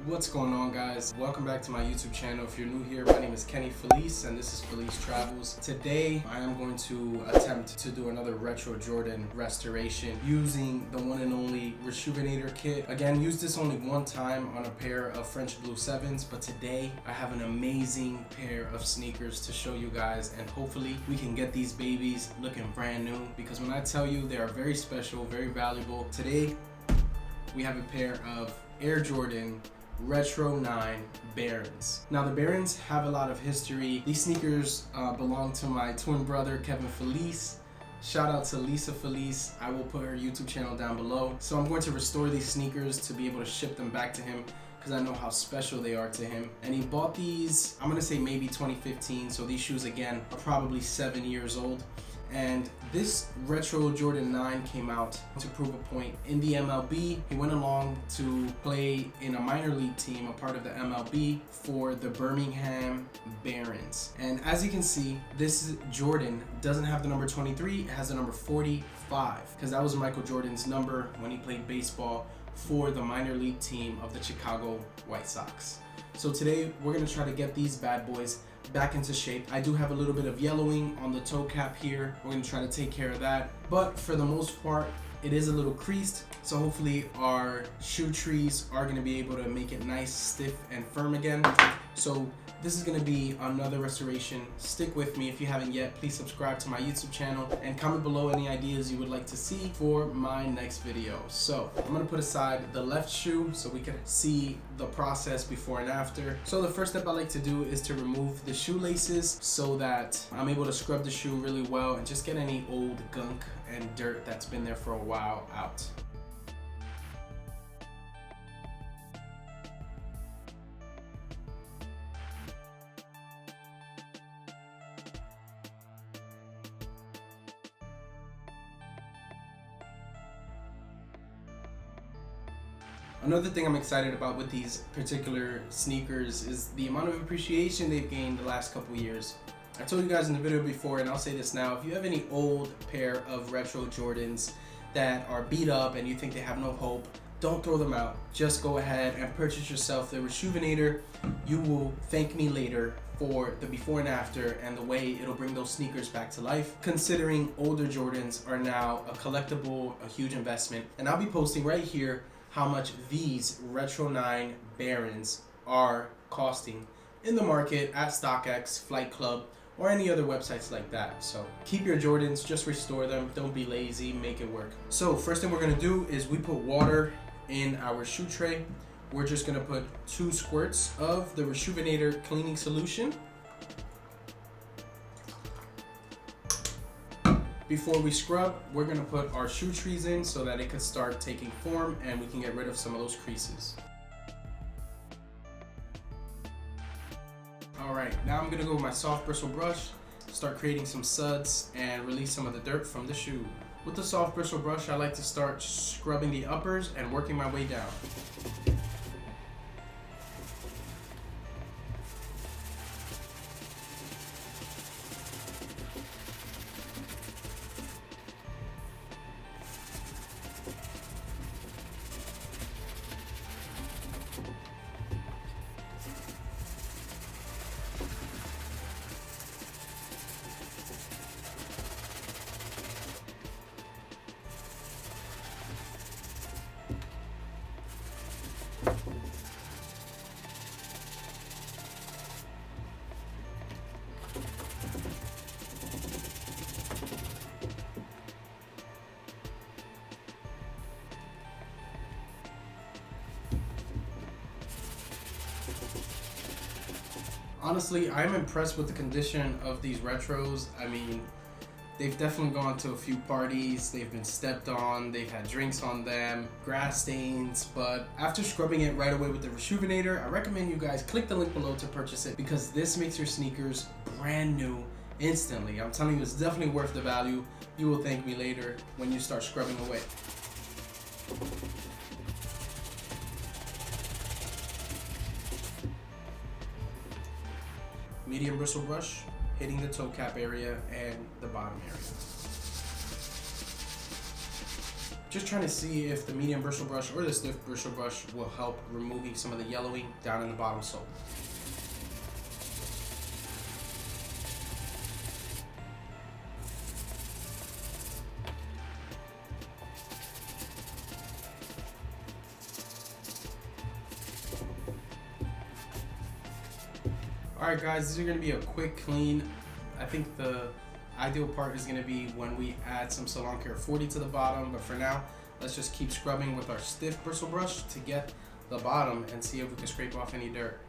What's going on, guys? Welcome back to my YouTube channel. If you're new here, my name is Kenny Felice and this is Felice Travels. Today I am going to attempt to do another retro Jordan restoration using the one and only Reshoevn8r kit. Again, used this only one time on a pair of French Blue 7s, but today I have an amazing pair of sneakers to show you guys, and hopefully we can get these babies looking brand new, because when I tell you they are very special, very valuable. Today we have a pair of Air Jordan Reshoevn8r Barons. Now, the Barons have a lot of history. These sneakers belong to my twin brother, Kevin Felice. Shout out to Lisa Felice. I will put her YouTube channel down below. So I'm going to restore these sneakers to be able to ship them back to him, because I know how special they are to him. And he bought these, I'm gonna say maybe 2015. So these shoes, again, are probably 7 years old. And this retro Jordan 9 came out to prove a point in the MLB. He went along to play in a minor league team, a part of the MLB, for the Birmingham Barons. And as you can see, this Jordan doesn't have the number 23, it has the number 45, because that was Michael Jordan's number when he played baseball for the minor league team of the Chicago White Sox. So today we're gonna try to get these bad boys back into shape. I do have a little bit of yellowing on the toe cap here. We're gonna try to take care of that. But for the most part, it is a little creased. So hopefully our shoe trees are gonna be able to make it nice, stiff, and firm again. So this is gonna be another restoration. Stick with me. If you haven't yet, please subscribe to my YouTube channel and comment below any ideas you would like to see for my next video. So I'm gonna put aside the left shoe so we can see the process before and after. So the first step I like to do is to remove the shoelaces so that I'm able to scrub the shoe really well and just get any old gunk and dirt that's been there for a while out. Another thing I'm excited about with these particular sneakers is the amount of appreciation they've gained the last couple years. I told you guys in the video before, and I'll say this now, if you have any old pair of retro Jordans that are beat up and you think they have no hope, don't throw them out. Just go ahead and purchase yourself the Reshoevn8r. You will thank me later for the before and after and the way it'll bring those sneakers back to life, considering older Jordans are now a collectible, a huge investment. And I'll be posting right here how much these Reshoevn8r Barons are costing in the market at StockX, Flight Club, or any other websites like that. So keep your Jordans, just restore them, don't be lazy, make it work. So first thing we're gonna do is we put water in our shoe tray. We're just gonna put 2 squirts of the Reshoevn8r cleaning solution. Before we scrub, we're gonna put our shoe trees in so that it can start taking form and we can get rid of some of those creases. All right, now I'm gonna go with my soft bristle brush, start creating some suds and release some of the dirt from the shoe. With the soft bristle brush, I like to start scrubbing the uppers and working my way down. Honestly, I'm impressed with the condition of these retros. I mean, they've definitely gone to a few parties, they've been stepped on, they've had drinks on them, grass stains, but after scrubbing it right away with the Reshoevn8r, I recommend you guys click the link below to purchase it, because this makes your sneakers brand new instantly. I'm telling you, it's definitely worth the value. You will thank me later when you start scrubbing away. Medium bristle brush, hitting the toe cap area and the bottom area. Just trying to see if the medium bristle brush or the stiff bristle brush will help removing some of the yellowing down in the bottom sole. Alright guys, this is going to be a quick clean. I think the ideal part is going to be when we add some Salon Care 40 to the bottom, but for now, let's just keep scrubbing with our stiff bristle brush to get the bottom and see if we can scrape off any dirt.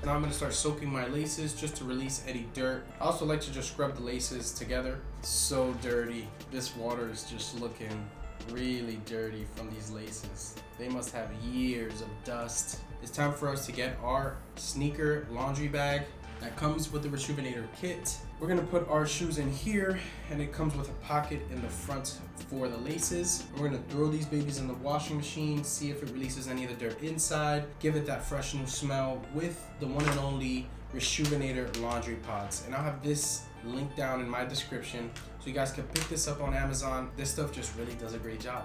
Now I'm going to start soaking my laces just to release any dirt. I also like to just scrub the laces together. So dirty. This water is just looking really dirty from these laces. They must have years of dust. It's time for us to get our sneaker laundry bag that comes with the Reshoevn8r kit. We're gonna put our shoes in here, and it comes with a pocket in the front for the laces. We're gonna throw these babies in the washing machine, see if it releases any of the dirt inside, give it that fresh new smell with the one and only Reshoevn8r laundry pods. And I'll have this linked down in my description so you guys can pick this up on Amazon. This stuff just really does a great job.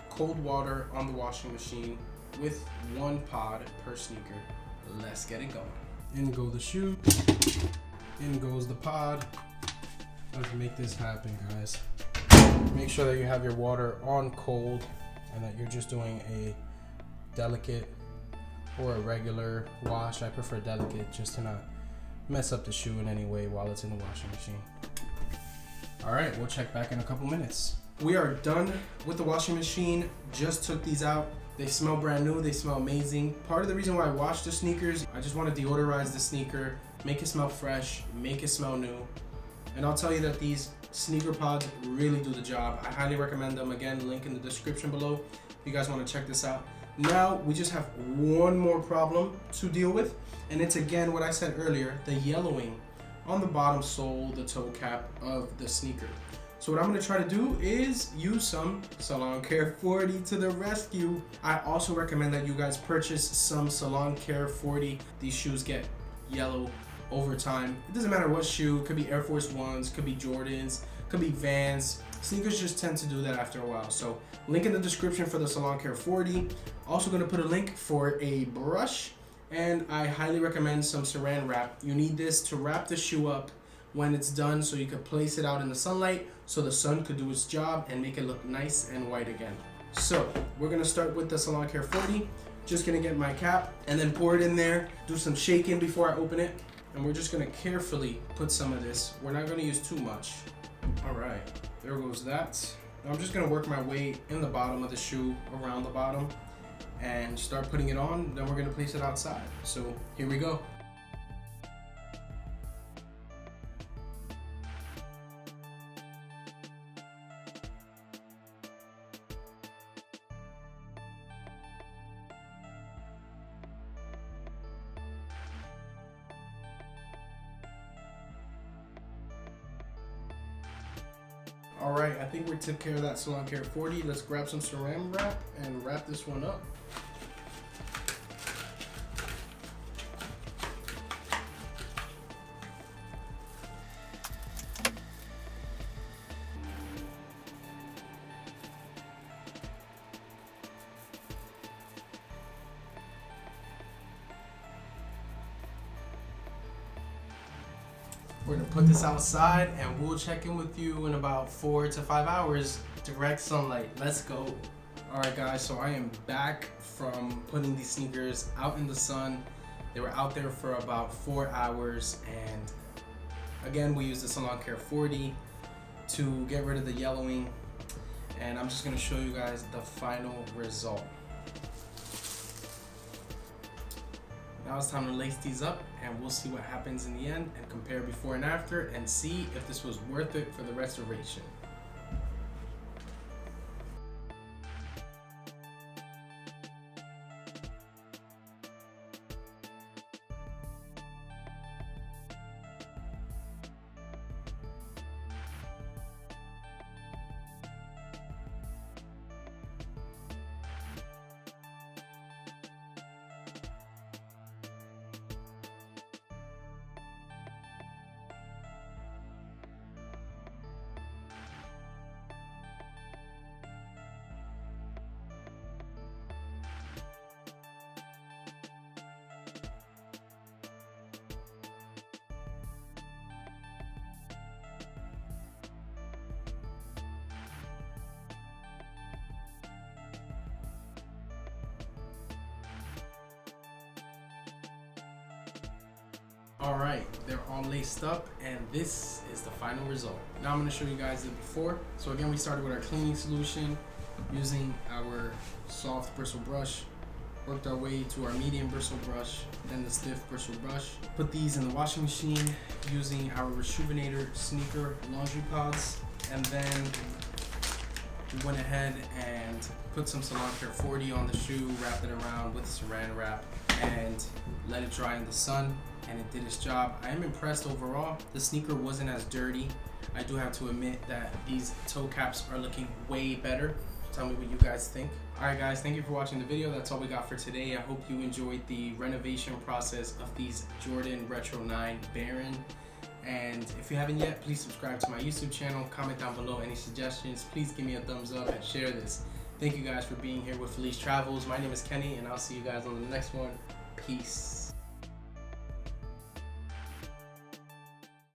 Cold water on the washing machine with one pod per sneaker. Let's get it going. In go the shoe, in goes the pod. Let's make this happen, guys. Make sure that you have your water on cold and that you're just doing a delicate or a regular wash. I prefer delicate just to not mess up the shoe in any way while it's in the washing machine. All right, we'll check back in a couple minutes. We are done with the washing machine. Just took these out. They smell brand new. They smell amazing. Part of the reason why I wash the sneakers, I just want to deodorize the sneaker, make it smell fresh, make it smell new. And I'll tell you that these sneaker pods really do the job. I highly recommend them. Again, link in the description below if you guys want to check this out. Now we just have one more problem to deal with, and it's again what I said earlier, the yellowing on the bottom sole, the toe cap of the sneaker. So what I'm gonna try to do is use some Salon Care 40 to the rescue. I also recommend that you guys purchase some Salon Care 40. These shoes get yellow over time. It doesn't matter what shoe, it could be Air Force Ones, could be Jordans, could be Vans. Sneakers just tend to do that after a while. So link in the description for the Salon Care 40. Also gonna put a link for a brush, and I highly recommend some saran wrap. You need this to wrap the shoe up when it's done so you could place it out in the sunlight so the sun could do its job and make it look nice and white again. So we're gonna start with the Salon Care 40. Just gonna get my cap and then pour it in there, do some shaking before I open it, and we're just gonna carefully put some of this. We're not gonna use too much. All right, there goes that. Now I'm just gonna work my way in the bottom of the shoe, around the bottom, and start putting it on. Then we're gonna place it outside. So here we go. All right, I think we took care of that Salon Care 40. Let's grab some saran wrap and wrap this one up. We're gonna put this outside and we'll check in with you in about 4 to 5 hours, direct sunlight. Let's go. All right guys, so I am back from putting these sneakers out in the sun. They were out there for about 4 hours, and again, we used the Salon Care 40 to get rid of the yellowing, and I'm just going to show you guys the final result. Now it's time to lace these up, and we'll see what happens in the end and compare before and after and see if this was worth it for the restoration. Alright, they're all laced up, and this is the final result. Now I'm going to show you guys the before. So again, we started with our cleaning solution using our soft bristle brush, worked our way to our medium bristle brush, then the stiff bristle brush. Put these in the washing machine using our Reshoevn8r sneaker laundry pods, and then we went ahead and put some Salon Care 40 on the shoe, wrapped it around with saran wrap, and let it dry in the sun, and it did its job. I am impressed overall. The sneaker wasn't as dirty. I do have to admit that these toe caps are looking way better. Tell me what you guys think. Alright guys, thank you for watching the video. That's all we got for today. I hope you enjoyed the renovation process of these Jordan Retro 9 Baron. And if you haven't yet, please subscribe to my YouTube channel. Comment down below any suggestions. Please give me a thumbs up and share this. Thank you guys for being here with Felice Travels. My name is Kenny, and I'll see you guys on the next one. Peace.